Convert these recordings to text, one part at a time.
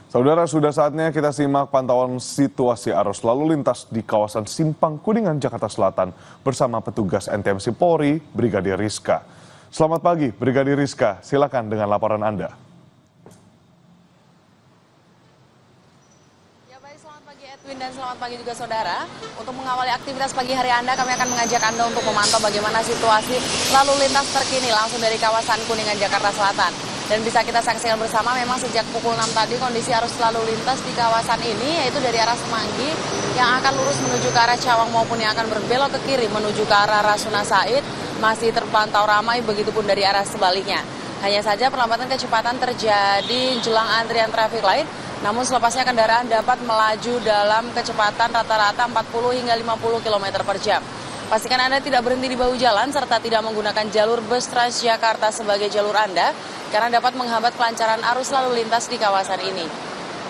Saudara, sudah saatnya kita simak pantauan situasi arus lalu lintas di kawasan Simpang Kuningan, Jakarta Selatan bersama petugas NTMC Polri, Brigadir Rizka. Selamat pagi, Brigadir Rizka. Silakan dengan laporan Anda. Selamat pagi Edwin dan selamat pagi juga saudara. Untuk mengawali aktivitas pagi hari Anda, kami akan mengajak Anda untuk memantau bagaimana situasi lalu lintas terkini langsung dari kawasan Kuningan, Jakarta Selatan. Dan bisa kita saksikan bersama memang sejak pukul 6 tadi kondisi arus lalu lintas di kawasan ini yaitu dari arah Semanggi yang akan lurus menuju ke arah Cawang maupun yang akan berbelok ke kiri menuju ke arah Rasuna Said masih terpantau ramai, begitupun dari arah sebaliknya. Hanya saja perlambatan kecepatan terjadi jelang antrian traffic light, namun selepasnya kendaraan dapat melaju dalam kecepatan rata-rata 40 hingga 50 km per jam. Pastikan Anda tidak berhenti di bahu jalan serta tidak menggunakan jalur bus Transjakarta sebagai jalur Anda karena dapat menghambat kelancaran arus lalu lintas di kawasan ini.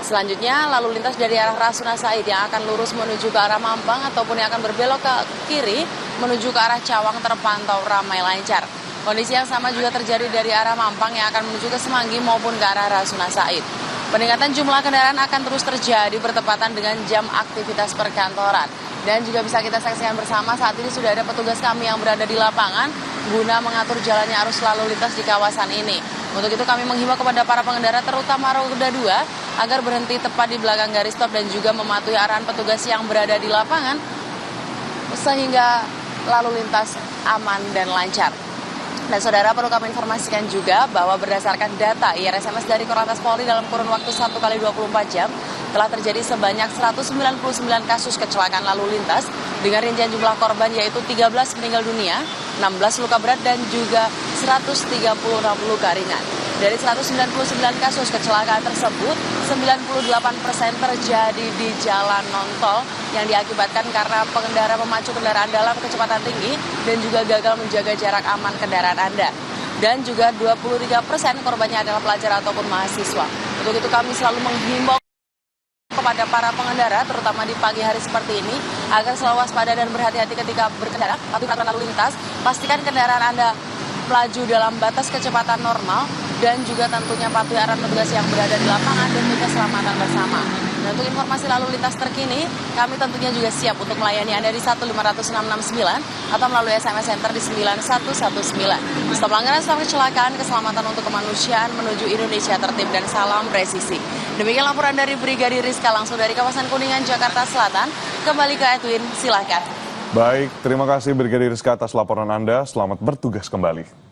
Selanjutnya, lalu lintas dari arah Rasuna Said yang akan lurus menuju ke arah Mampang ataupun yang akan berbelok ke kiri menuju ke arah Cawang terpantau ramai lancar. Kondisi yang sama juga terjadi dari arah Mampang yang akan menuju ke Semanggi maupun ke arah Rasuna Said. Peningkatan jumlah kendaraan akan terus terjadi bertepatan dengan jam aktivitas perkantoran. Dan juga bisa kita saksikan bersama saat ini sudah ada petugas kami yang berada di lapangan guna mengatur jalannya arus lalu lintas di kawasan ini. Untuk itu kami menghimbau kepada para pengendara terutama roda 2 agar berhenti tepat di belakang garis stop dan juga mematuhi arahan petugas yang berada di lapangan sehingga lalu lintas aman dan lancar. Dan saudara, perlu kami informasikan juga bahwa berdasarkan data IRSMS dari Korlantas Polri dalam kurun waktu 1 kali 24 jam telah terjadi sebanyak 199 kasus kecelakaan lalu lintas dengan rincian jumlah korban yaitu 13 meninggal dunia, 16 luka berat dan juga 136 luka ringan. Dari 199 kasus kecelakaan tersebut, 98% terjadi di jalan non-tol yang diakibatkan karena pengendara memacu kendaraan dalam kecepatan tinggi dan juga gagal menjaga jarak aman kendaraan Anda. Dan juga 23% korbannya adalah pelajar ataupun mahasiswa. Untuk itu kami selalu menghimbau kepada para pengendara, terutama di pagi hari seperti ini, agar selalu waspada dan berhati-hati ketika berkendara. Patuhi peraturan lalu lintas, pastikan kendaraan Anda melaju dalam batas kecepatan normal, dan juga tentunya patuhi arahan petugas yang berada di lapangan demi keselamatan bersama. Dan untuk informasi lalu lintas terkini, kami tentunya juga siap untuk melayani Anda di 15669 atau melalui SMS Center di 9119. Stop pelanggaran, stop kecelakaan, keselamatan untuk kemanusiaan menuju Indonesia tertib dan salam presisi. Demikian laporan dari Brigadir Rizka langsung dari kawasan Kuningan, Jakarta Selatan. Kembali ke Edwin, silakan. Baik, terima kasih Brigadir Rizka atas laporan Anda. Selamat bertugas kembali.